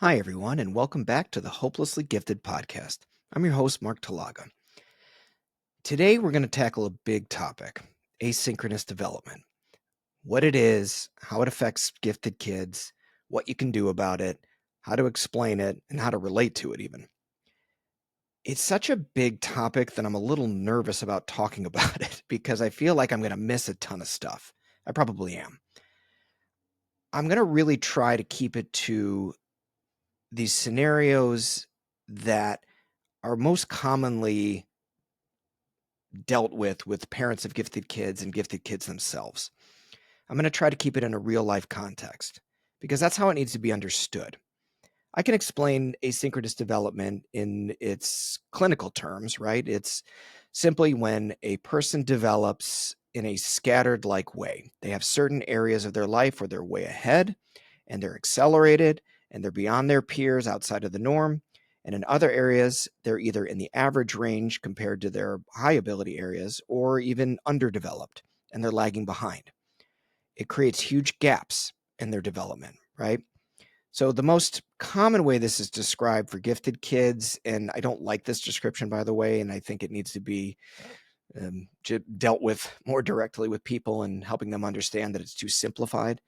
Hi, everyone, and welcome back to the Hopelessly Gifted podcast. I'm your host, Mark Talaga. Today, we're going to tackle a big topic: asynchronous development. What it is, how it affects gifted kids, what you can do about it, how to explain it, and how to relate to it, even. It's such a big topic that I'm a little nervous about talking about it because I feel like I'm going to miss a ton of stuff. I probably am. I'm going to really try to keep it to these scenarios that are most commonly dealt with parents of gifted kids and gifted kids themselves. I'm going to try to keep it in a real life context because that's how it needs to be understood. I can explain asynchronous development in its clinical terms, right? It's simply when a person develops in a scattered like way. They have certain areas of their life where they're way ahead and they're accelerated and they're beyond their peers outside of the norm. And in other areas, they're either in the average range compared to their high ability areas or even underdeveloped and they're lagging behind. It creates huge gaps in their development, right? So the most common way this is described for gifted kids, and I don't like this description, by the way, and I think it needs to be dealt with more directly with people and helping them understand that it's too simplified,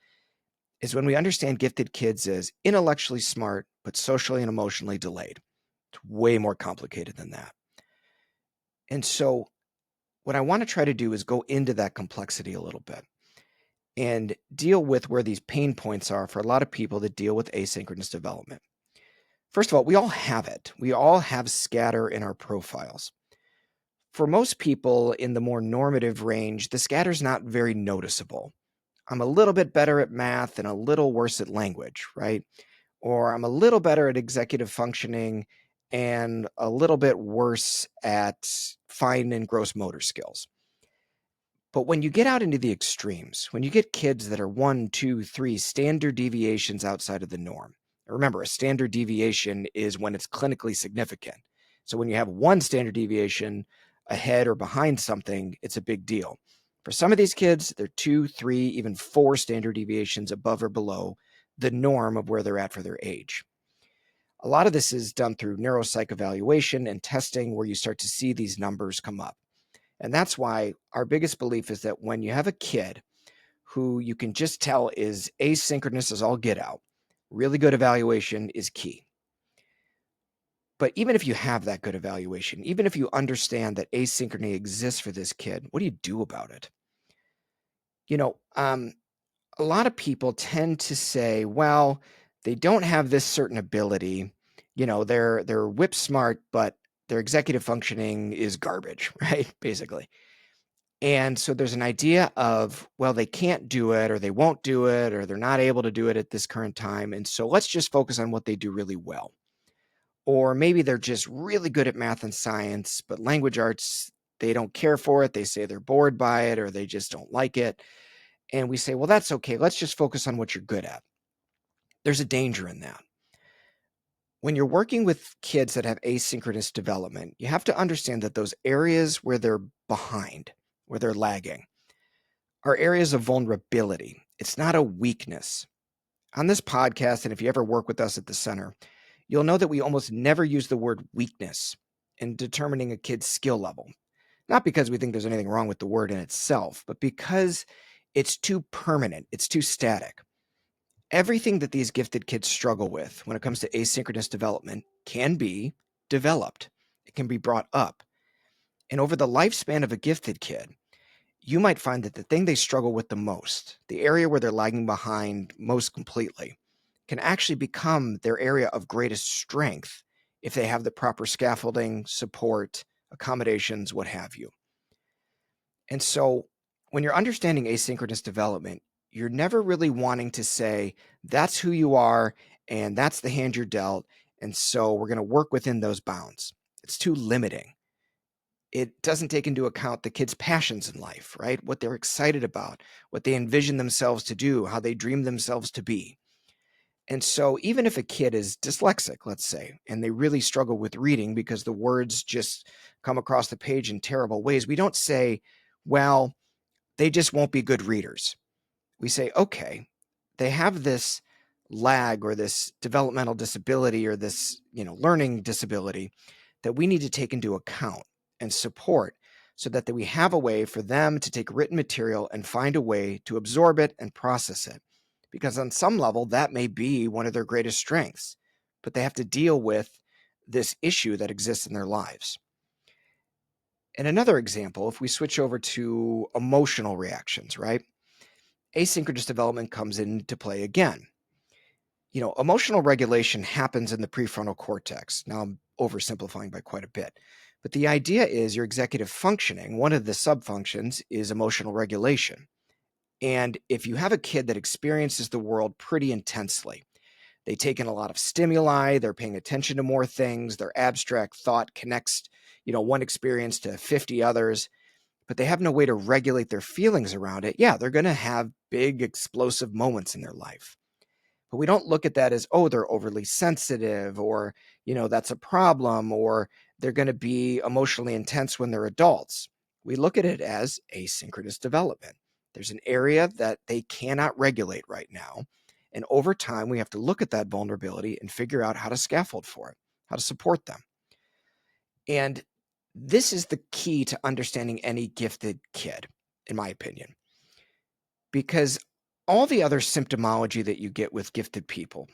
is when we understand gifted kids as intellectually smart, but socially and emotionally delayed. It's way more complicated than that. And so what I want to try to do is go into that complexity a little bit and deal with where these pain points are for a lot of people that deal with asynchronous development. First of all, we all have it. We all have scatter in our profiles. For most people in the more normative range, the scatter's not very noticeable. I'm a little bit better at math and a little worse at language, right? Or I'm a little better at executive functioning and a little bit worse at fine and gross motor skills. But when you get out into the extremes, when you get kids that are 1, 2, 3 standard deviations outside of the norm, remember, a standard deviation is when it's clinically significant. So when you have one standard deviation ahead or behind something, it's a big deal. For some of these kids, they're 2, 3, even 4 standard deviations above or below the norm of where they're at for their age. A lot of this is done through neuropsych evaluation and testing where you start to see these numbers come up. And that's why our biggest belief is that when you have a kid who you can just tell is asynchronous as all get out, really good evaluation is key. But even if you have that good evaluation, even if you understand that asynchrony exists for this kid, what do you do about it? You know, a lot of people tend to say, well, they don't have this certain ability. You know, they're whip smart, but their executive functioning is garbage, right? Basically. And so there's an idea of, well, they can't do it or they won't do it or they're not able to do it at this current time. And so let's just focus on what they do really well. Or maybe they're just really good at math and science, but language arts, they don't care for it. They say they're bored by it or they just don't like it. And we say, well, that's okay. Let's just focus on what you're good at. There's a danger in that. When you're working with kids that have asynchronous development, you have to understand that those areas where they're behind, where they're lagging, are areas of vulnerability. It's not a weakness. On this podcast, and if you ever work with us at the center, you'll know that we almost never use the word weakness in determining a kid's skill level. Not because we think there's anything wrong with the word in itself, but because it's too permanent, it's too static. Everything that these gifted kids struggle with when it comes to asynchronous development can be developed. It can be brought up. And over the lifespan of a gifted kid, you might find that the thing they struggle with the most, the area where they're lagging behind most completely, can actually become their area of greatest strength if they have the proper scaffolding, support, accommodations, what have you. And so when you're understanding asynchronous development, you're never really wanting to say, that's who you are, and that's the hand you're dealt, and so we're going to work within those bounds. It's too limiting. It doesn't take into account the kids' passions in life, right? What they're excited about, what they envision themselves to do, how they dream themselves to be. And so even if a kid is dyslexic, let's say, and they really struggle with reading because the words just come across the page in terrible ways, we don't say, well, they just won't be good readers. We say, okay, they have this lag or this developmental disability or this, learning disability that we need to take into account and support so that we have a way for them to take written material and find a way to absorb it and process it. Because on some level, that may be one of their greatest strengths, but they have to deal with this issue that exists in their lives. And another example, if we switch over to emotional reactions, right? Asynchronous development comes into play again. Emotional regulation happens in the prefrontal cortex. Now I'm oversimplifying by quite a bit. But the idea is your executive functioning, one of the subfunctions is emotional regulation. And if you have a kid that experiences the world pretty intensely, they take in a lot of stimuli, they're paying attention to more things, their abstract thought connects, one experience to 50 others, but they have no way to regulate their feelings around it. Yeah, they're going to have big explosive moments in their life. But we don't look at that as, oh, they're overly sensitive or, that's a problem or they're going to be emotionally intense when they're adults. We look at it as asynchronous development. There's an area that they cannot regulate right now. And over time, we have to look at that vulnerability and figure out how to scaffold for it, how to support them. And this is the key to understanding any gifted kid, in my opinion, because all the other symptomology that you get with gifted people,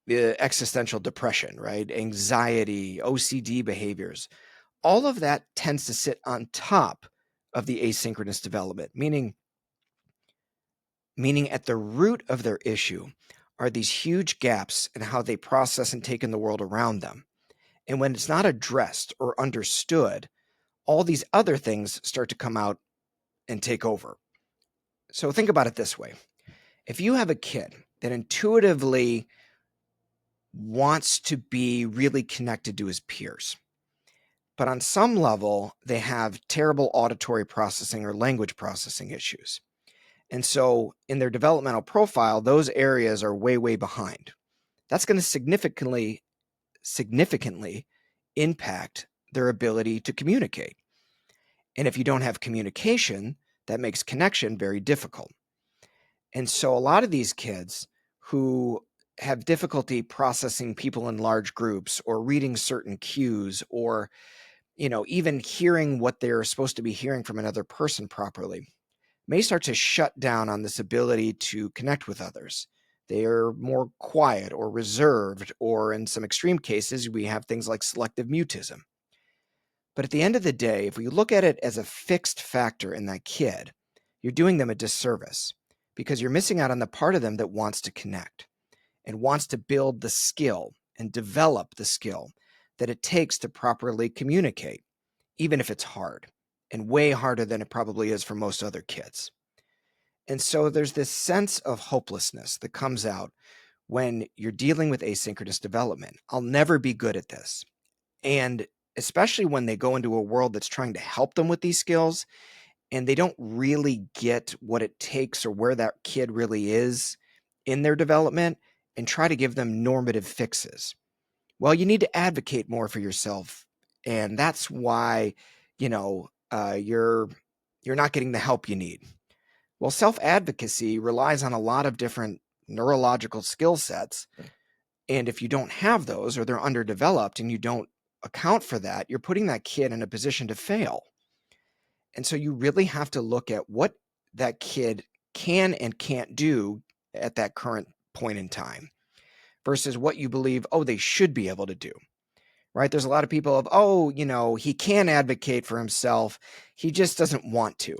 the existential depression, right? Anxiety, OCD behaviors, all of that tends to sit on top of the asynchronous development, meaning at the root of their issue are these huge gaps in how they process and take in the world around them. And when it's not addressed or understood, all these other things start to come out and take over. So think about it this way. If you have a kid that intuitively wants to be really connected to his peers, but on some level, they have terrible auditory processing or language processing issues. And so in their developmental profile, those areas are way, way behind. That's going to significantly impact their ability to communicate. And if you don't have communication, that makes connection very difficult. And so a lot of these kids who have difficulty processing people in large groups or reading certain cues or even hearing what they're supposed to be hearing from another person properly, may start to shut down on this ability to connect with others. They are more quiet or reserved, or in some extreme cases, we have things like selective mutism. But at the end of the day, if we look at it as a fixed factor in that kid, you're doing them a disservice because you're missing out on the part of them that wants to connect and wants to build the skill and develop the skill that it takes to properly communicate, even if it's hard and way harder than it probably is for most other kids. And so there's this sense of hopelessness that comes out when you're dealing with asynchronous development. I'll never be good at this. And especially when they go into a world that's trying to help them with these skills and they don't really get what it takes or where that kid really is in their development and try to give them normative fixes. Well, you need to advocate more for yourself. And that's why, you're not getting the help you need. Well, self-advocacy relies on a lot of different neurological skill sets. And if you don't have those or they're underdeveloped and you don't account for that, you're putting that kid in a position to fail. And so you really have to look at what that kid can and can't do at that current point in time versus what you believe, oh, they should be able to do. Right? There's a lot of people of, oh, he can advocate for himself. He just doesn't want to.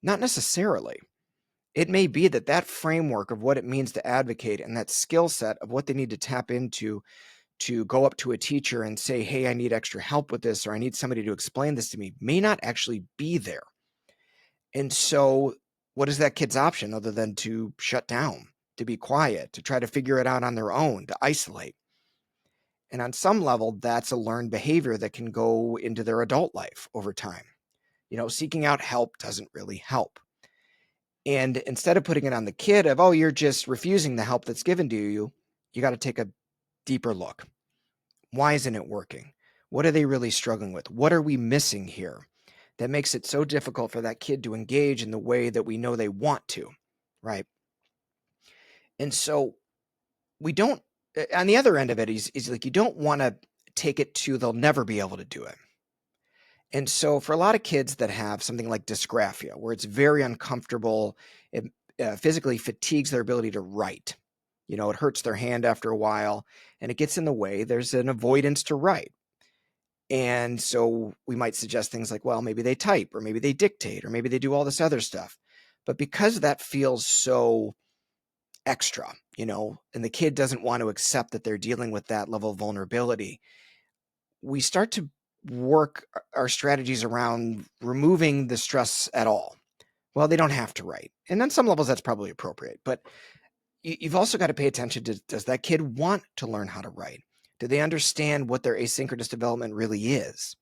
Not necessarily. It may be that framework of what it means to advocate and that skill set of what they need to tap into to go up to a teacher and say, hey, I need extra help with this, or I need somebody to explain this to me, may not actually be there. And so what is that kid's option other than to shut down, to be quiet, to try to figure it out on their own, to isolate? And on some level, that's a learned behavior that can go into their adult life over time. Seeking out help doesn't really help. And instead of putting it on the kid of, oh, you're just refusing the help that's given to you, you got to take a deeper look. Why isn't it working? What are they really struggling with? What are we missing here that makes it so difficult for that kid to engage in the way that we know they want to, right? And so we don't, on the other end of it, is like you don't want to take it to they'll never be able to do it. And so for a lot of kids that have something like dysgraphia, where it's very uncomfortable, it physically fatigues their ability to write. You know, it hurts their hand after a while and it gets in the way. There's an avoidance to write. And so we might suggest things like, well, maybe they type or maybe they dictate or maybe they do all this other stuff. But because that feels so extra, you know, and the kid doesn't want to accept that they're dealing with that level of vulnerability, we start to work our strategies around removing the stress at all. Well, they don't have to write. And on some levels, that's probably appropriate. But you've also got to pay attention to, does that kid want to learn how to write? Do they understand what their asynchronous development really is?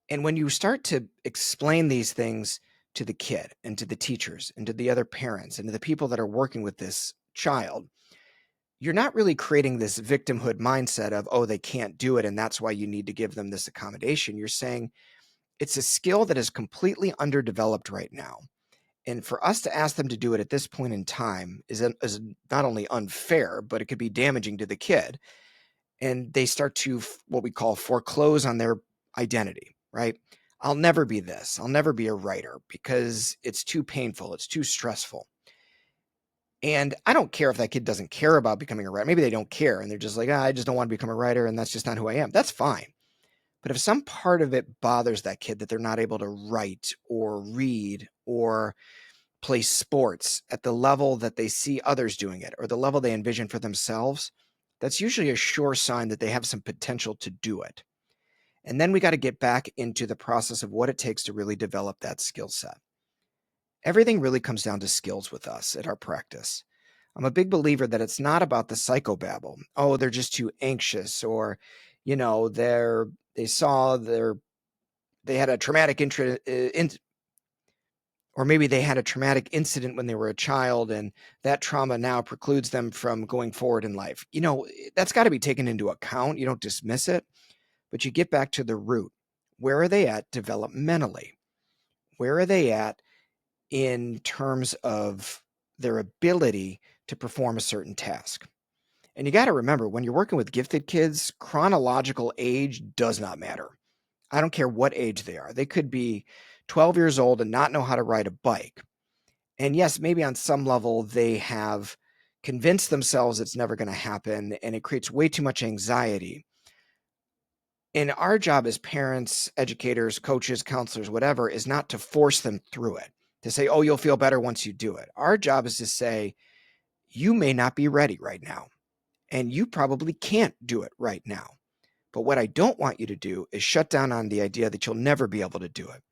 And when you start to explain these things to the kid and to the teachers and to the other parents and to the people that are working with this child, you're not really creating this victimhood mindset of, oh, they can't do it, and that's why you need to give them this accommodation. You're saying it's a skill that is completely underdeveloped right now. And for us to ask them to do it at this point in time is not only unfair, but it could be damaging to the kid. And they start to what we call foreclose on their identity, right? I'll never be this. I'll never be a writer because it's too painful. It's too stressful. And I don't care if that kid doesn't care about becoming a writer. Maybe they don't care and they're just like, I just don't want to become a writer and that's just not who I am. That's fine. But if some part of it bothers that kid that they're not able to write or read or play sports at the level that they see others doing it or the level they envision for themselves, that's usually a sure sign that they have some potential to do it. And then we got to get back into the process of what it takes to really develop that skill set. Everything really comes down to skills with us at our practice. I'm a big believer that it's not about the psychobabble. Oh, they're just too anxious, or, you know, they had a traumatic or maybe they had a traumatic incident when they were a child and that trauma now precludes them from going forward in life. You know, that's got to be taken into account. You don't dismiss it, but you get back to the root. Where are they at developmentally? Where are they at in terms of their ability to perform a certain task? And you got to remember, when you're working with gifted kids, chronological age does not matter. I don't care what age they are. They could be 12 years old and not know how to ride a bike. And yes, maybe on some level they have convinced themselves it's never going to happen and it creates way too much anxiety. And our job as parents, educators, coaches, counselors, whatever, is not to force them through it, to say, oh, you'll feel better once you do it. Our job is to say, you may not be ready right now, and you probably can't do it right now. But what I don't want you to do is shut down on the idea that you'll never be able to do it.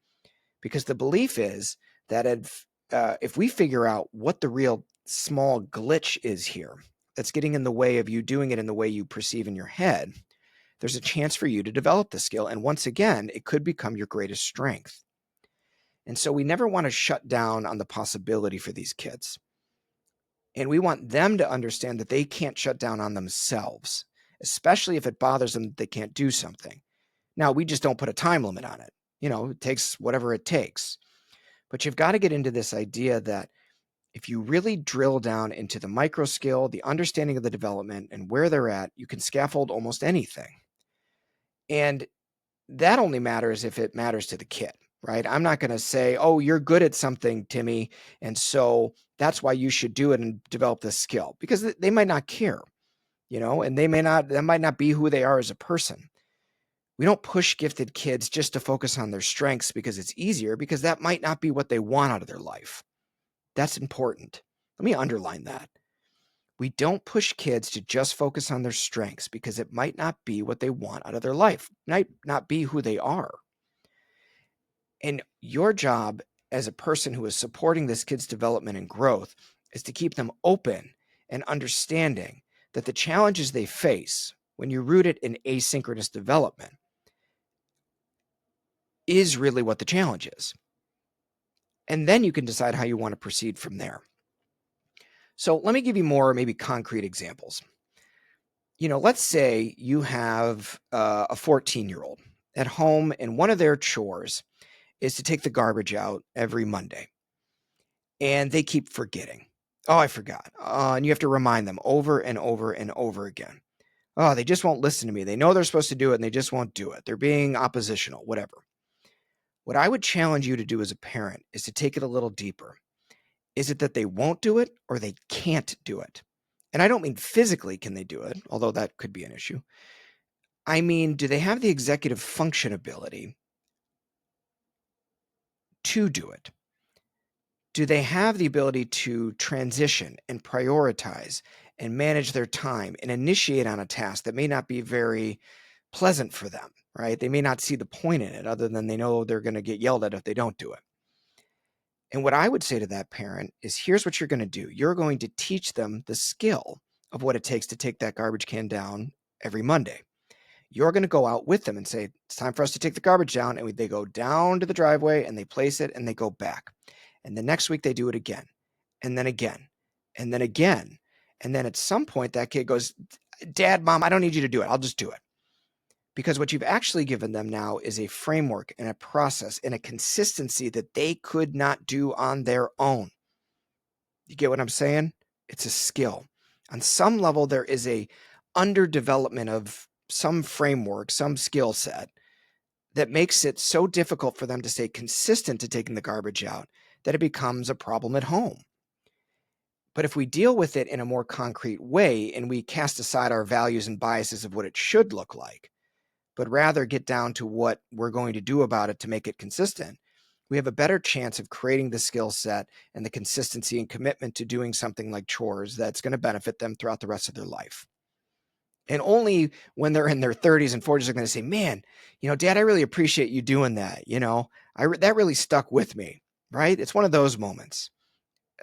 Because the belief is that if we figure out what the real small glitch is here that's getting in the way of you doing it in the way you perceive in your head, there's a chance for you to develop the skill. And once again, it could become your greatest strength. And so we never want to shut down on the possibility for these kids. And we want them to understand that they can't shut down on themselves, especially if it bothers them that they can't do something. Now, we just don't put a time limit on it. You know, it takes whatever it takes. But you've got to get into this idea that if you really drill down into the micro skill, the understanding of the development and where they're at, you can scaffold almost anything. And that only matters if it matters to the kid, right? I'm not going to say, oh, you're good at something, Timmy, and so that's why you should do it and develop this skill, because they might not care, you know, and that might not be who they are as a person. We don't push gifted kids just to focus on their strengths because it's easier, because that might not be what they want out of their life. That's important. Let me underline that. We don't push kids to just focus on their strengths because it might not be what they want out of their life, might not be who they are. And your job as a person who is supporting this kid's development and growth is to keep them open and understanding that the challenges they face when you root it in asynchronous development is really what the challenge is. And then you can decide how you want to proceed from there. So let me give you more maybe concrete examples. You know, let's say you have a 14-year-old at home and one of their chores is to take the garbage out every Monday. And they keep forgetting. Oh, I forgot. And you have to remind them over and over and over again. Oh, they just won't listen to me. They know they're supposed to do it and they just won't do it. They're being oppositional, whatever. What I would challenge you to do as a parent is to take it a little deeper. Is it that they won't do it or they can't do it? And I don't mean physically can they do it, although that could be an issue. I mean, do they have the executive function ability to do it? Do they have the ability to transition and prioritize and manage their time and initiate on a task that may not be very pleasant for them, right? They may not see the point in it other than they know they're going to get yelled at if they don't do it. And what I would say to that parent is here's what you're going to do. You're going to teach them the skill of what it takes to take that garbage can down every Monday. You're going to go out with them and say, it's time for us to take the garbage down. And they go down to the driveway and they place it and they go back. And the next week they do it again, and then again, and then again. And then at some point that kid goes, Dad, Mom, I don't need you to do it. I'll just do it. Because what you've actually given them now is a framework and a process and a consistency that they could not do on their own. You get what I'm saying? It's a skill. On some level, there is a underdevelopment of some framework, some skill set that makes it so difficult for them to stay consistent to taking the garbage out that it becomes a problem at home. But if we deal with it in a more concrete way and we cast aside our values and biases of what it should look like, but rather get down to what we're going to do about it to make it consistent, we have a better chance of creating the skill set and the consistency and commitment to doing something like chores that's going to benefit them throughout the rest of their life. And only when they're in their 30s and 40s are going to say, man, Dad, I really appreciate you doing that. That really stuck with me, right? It's one of those moments.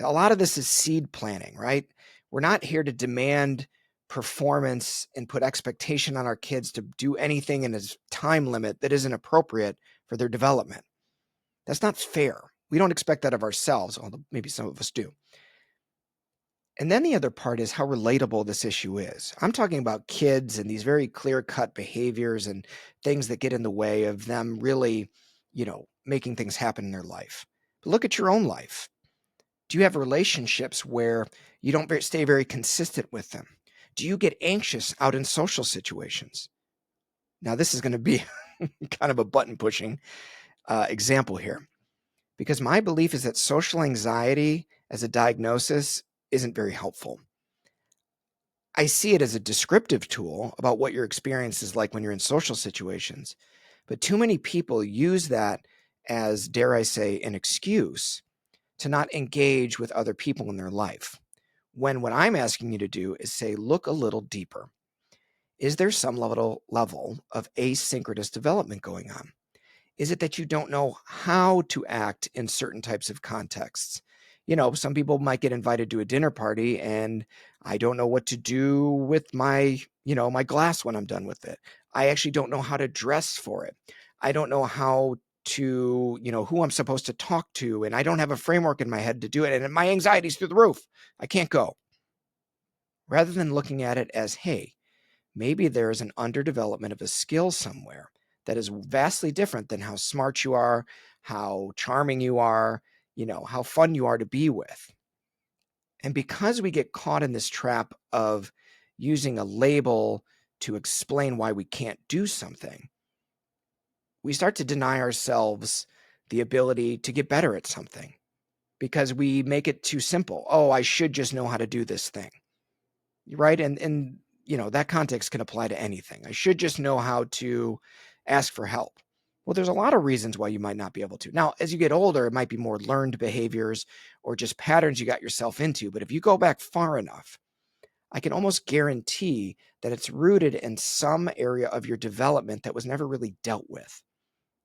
A lot of this is seed planting, right? We're not here to demand performance and put expectation on our kids to do anything in a time limit that isn't appropriate for their development. That's not fair. We don't expect that of ourselves, although maybe some of us do. And then the other part is how relatable this issue is. I'm talking about kids and these very clear-cut behaviors and things that get in the way of them really, making things happen in their life. But look at your own life. Do you have relationships where you don't stay very consistent with them? Do you get anxious out in social situations? Now, this is going to be kind of a button-pushing example here, because my belief is that social anxiety as a diagnosis isn't very helpful. I see it as a descriptive tool about what your experience is like when you're in social situations, but too many people use that as, dare I say, an excuse to not engage with other people in their life. When what I'm asking you to do is say, look a little deeper. Is there some level of asynchronous development going on? Is it that you don't know how to act in certain types of contexts? Some people might get invited to a dinner party and I don't know what to do with my glass when I'm done with it. I actually don't know how to dress for it. I don't know how to, who I'm supposed to talk to, and I don't have a framework in my head to do it. And my anxiety's through the roof. I can't go. Rather than looking at it as, hey, maybe there is an underdevelopment of a skill somewhere that is vastly different than how smart you are, how charming you are, how fun you are to be with. And because we get caught in this trap of using a label to explain why we can't do something, we start to deny ourselves the ability to get better at something because we make it too simple. Oh, I should just know how to do this thing. Right? And that context can apply to anything. I should just know how to ask for help. Well, there's a lot of reasons why you might not be able to. Now, as you get older, it might be more learned behaviors or just patterns you got yourself into. But if you go back far enough, I can almost guarantee that it's rooted in some area of your development that was never really dealt with.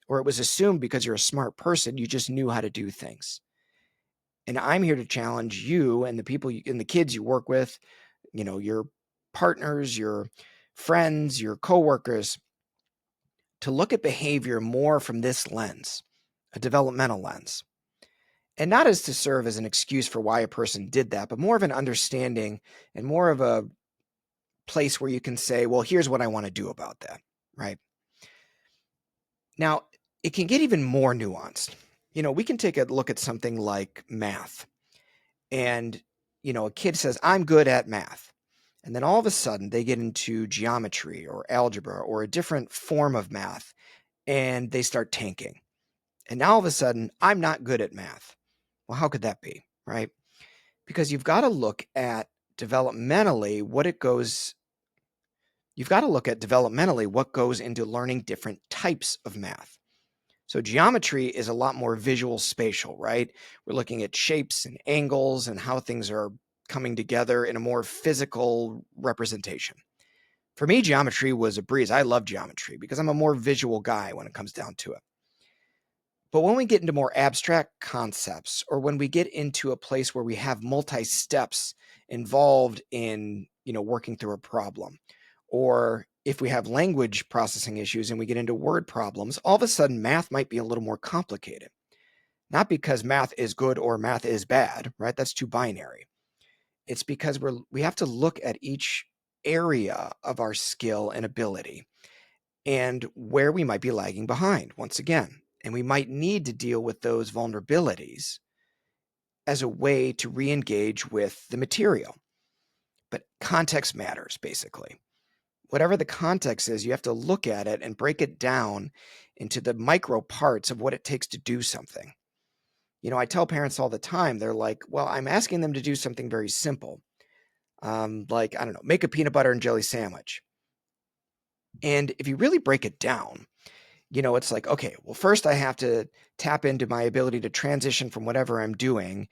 Or it was assumed because you're a smart person, you just knew how to do things. And I'm here to challenge you and the people and the kids you work with, your partners, your friends, your coworkers, to look at behavior more from this lens, a developmental lens. And not as to serve as an excuse for why a person did that, but more of an understanding and more of a place where you can say, well, here's what I want to do about that, right? Now, it can get even more nuanced. We can take a look at something like math. And a kid says, I'm good at math. And then all of a sudden they get into geometry or algebra or a different form of math and they start tanking. And now all of a sudden, I'm not good at math. Well, how could that be, right? Because you've got to look at developmentally what goes into learning different types of math. So geometry is a lot more visual spatial, right? We're looking at shapes and angles and how things are coming together in a more physical representation. For me, geometry was a breeze. I love geometry because I'm a more visual guy when it comes down to it. But when we get into more abstract concepts, or when we get into a place where we have multi-steps involved in, working through a problem, or if we have language processing issues and we get into word problems, all of a sudden math might be a little more complicated. Not because math is good or math is bad, right? That's too binary. It's because we have to look at each area of our skill and ability and where we might be lagging behind once again. And we might need to deal with those vulnerabilities as a way to re-engage with the material. But context matters, basically. Whatever the context is, you have to look at it and break it down into the micro parts of what it takes to do something. I tell parents all the time, they're like, well, I'm asking them to do something very simple. Like, I don't know, make a peanut butter and jelly sandwich. And if you really break it down, it's like, okay, well, first I have to tap into my ability to transition from whatever I'm doing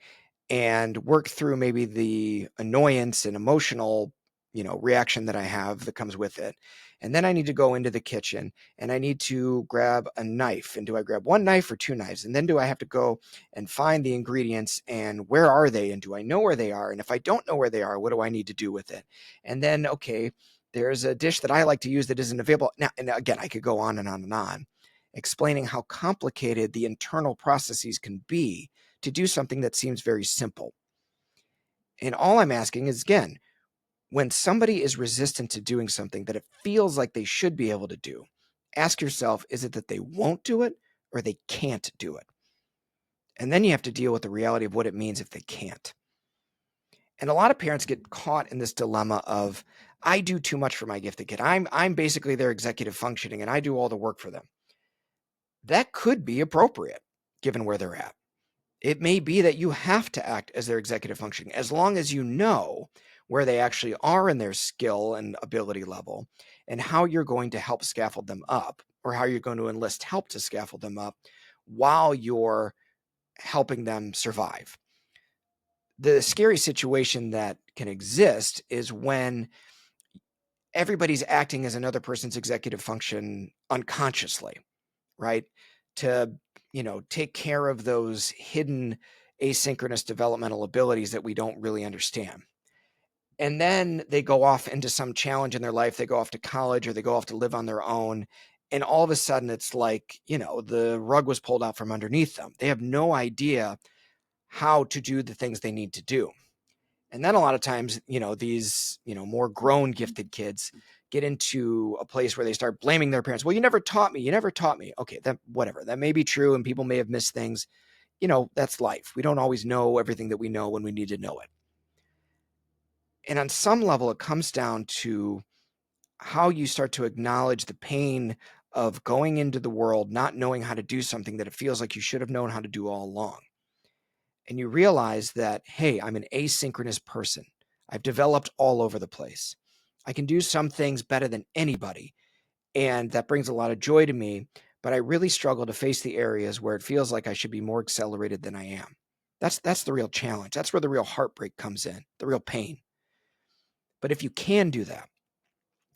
and work through maybe the annoyance and emotional, reaction that I have that comes with it. And then I need to go into the kitchen and I need to grab a knife. And do I grab one knife or two knives? And then do I have to go and find the ingredients and where are they? And do I know where they are? And if I don't know where they are, what do I need to do with it? And then, okay, there's a dish that I like to use that isn't available. Now, and again, I could go on and on and on, explaining how complicated the internal processes can be to do something that seems very simple. And all I'm asking is, again, when somebody is resistant to doing something that it feels like they should be able to do, ask yourself, is it that they won't do it or they can't do it? And then you have to deal with the reality of what it means if they can't. And a lot of parents get caught in this dilemma of, I do too much for my gifted kid. I'm basically their executive functioning and I do all the work for them. That could be appropriate given where they're at. It may be that you have to act as their executive functioning as long as you know where they actually are in their skill and ability level and how you're going to help scaffold them up, or how you're going to enlist help to scaffold them up while you're helping them survive. The scary situation that can exist is when everybody's acting as another person's executive function unconsciously, right? To, take care of those hidden asynchronous developmental abilities that we don't really understand. And then they go off into some challenge in their life. They go off to college or they go off to live on their own. And all of a sudden it's like, the rug was pulled out from underneath them. They have no idea how to do the things they need to do. And then a lot of times, these, more grown gifted kids get into a place where they start blaming their parents. Well, you never taught me. You never taught me. Okay, that whatever. That may be true and people may have missed things. That's life. We don't always know everything that we know when we need to know it. And on some level, it comes down to how you start to acknowledge the pain of going into the world, not knowing how to do something that it feels like you should have known how to do all along. And you realize that, hey, I'm an asynchronous person. I've developed all over the place. I can do some things better than anybody. And that brings a lot of joy to me. But I really struggle to face the areas where it feels like I should be more accelerated than I am. That's the real challenge. That's where the real heartbreak comes in, the real pain. But if you can do that,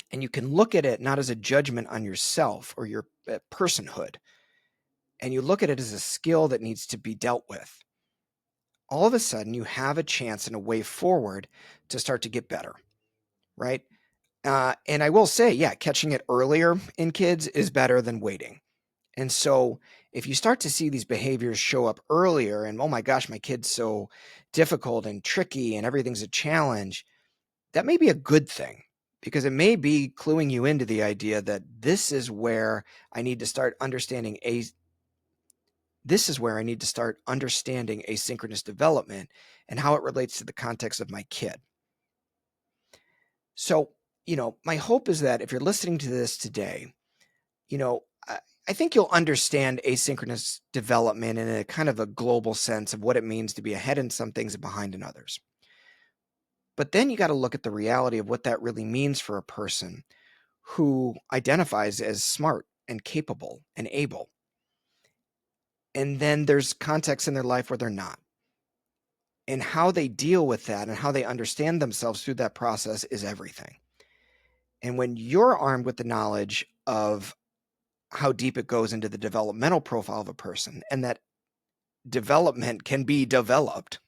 and you can look at it not as a judgment on yourself or your personhood, and you look at it as a skill that needs to be dealt with, all of a sudden you have a chance and a way forward to start to get better, right? And I will say, yeah, catching it earlier in kids is better than waiting. And so if you start to see these behaviors show up earlier and, oh my gosh, my kid's so difficult and tricky and everything's a challenge, that may be a good thing, because it may be cluing you into the idea that this is where I need to start understanding this is where I need to start understanding asynchronous development and how it relates to the context of my kid. So, my hope is that if you're listening to this today, I think you'll understand asynchronous development in a kind of a global sense of what it means to be ahead in some things and behind in others. But then you got to look at the reality of what that really means for a person who identifies as smart and capable and able. And then there's contexts in their life where they're not. And how they deal with that and how they understand themselves through that process is everything. And when you're armed with the knowledge of how deep it goes into the developmental profile of a person and that development can be developed,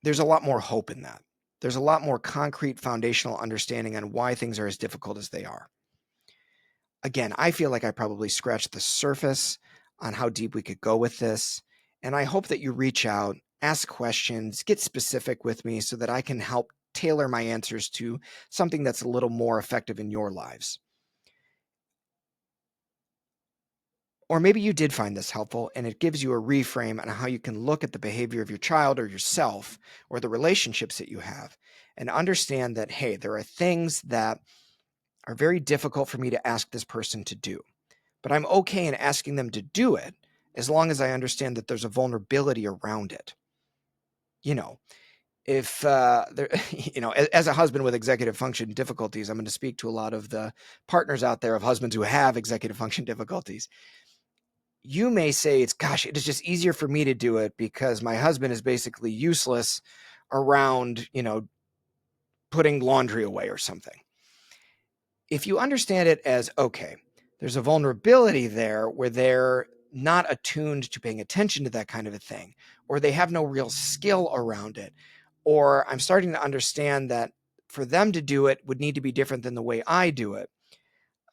there's a lot more hope in that. There's a lot more concrete foundational understanding on why things are as difficult as they are. Again, I feel like I probably scratched the surface on how deep we could go with this. And I hope that you reach out, ask questions, get specific with me so that I can help tailor my answers to something that's a little more effective in your lives. Or maybe you did find this helpful and it gives you a reframe on how you can look at the behavior of your child or yourself or the relationships that you have and understand that, hey, there are things that are very difficult for me to ask this person to do, but I'm okay in asking them to do it as long as I understand that there's a vulnerability around it. If there, as a husband with executive function difficulties, I'm going to speak to a lot of the partners out there of husbands who have executive function difficulties. You may say it is just easier for me to do it because my husband is basically useless around, putting laundry away or something. If you understand it as, okay, there's a vulnerability there where they're not attuned to paying attention to that kind of a thing, or they have no real skill around it, or I'm starting to understand that for them to do it would need to be different than the way I do it.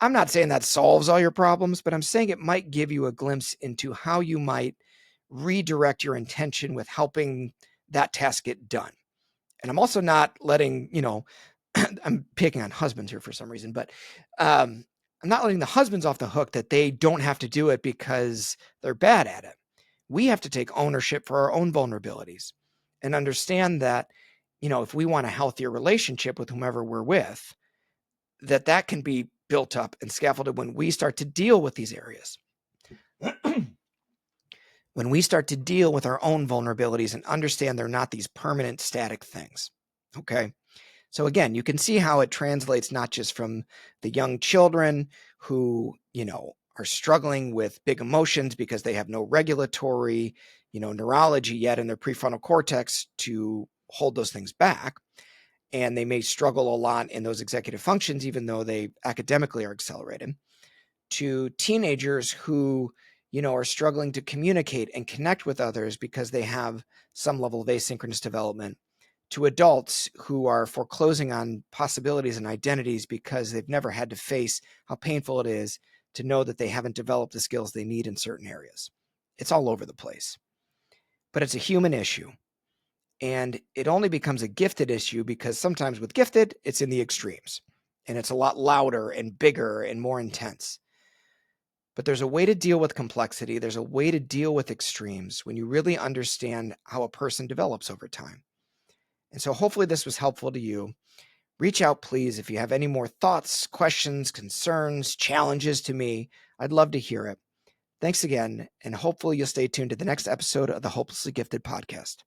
I'm not saying that solves all your problems, but I'm saying it might give you a glimpse into how you might redirect your intention with helping that task get done. And I'm also not letting, I'm picking on husbands here for some reason, but I'm not letting the husbands off the hook that they don't have to do it because they're bad at it. We have to take ownership for our own vulnerabilities and understand that, if we want a healthier relationship with whomever we're with, that can be built up and scaffolded when we start to deal with these areas. When we start to deal with our own vulnerabilities and understand they're not these permanent static things. Okay. So again, you can see how it translates not just from the young children who, are struggling with big emotions because they have no regulatory, neurology yet in their prefrontal cortex to hold those things back. And they may struggle a lot in those executive functions, even though they academically are accelerated, to teenagers who, are struggling to communicate and connect with others because they have some level of asynchronous development, to adults who are foreclosing on possibilities and identities because they've never had to face how painful it is to know that they haven't developed the skills they need in certain areas. It's all over the place. But it's a human issue. And it only becomes a gifted issue because sometimes with gifted, it's in the extremes. And it's a lot louder and bigger and more intense. But there's a way to deal with complexity. There's a way to deal with extremes when you really understand how a person develops over time. And so hopefully this was helpful to you. Reach out, please, if you have any more thoughts, questions, concerns, challenges to me. I'd love to hear it. Thanks again, and hopefully you'll stay tuned to the next episode of the Hopelessly Gifted podcast.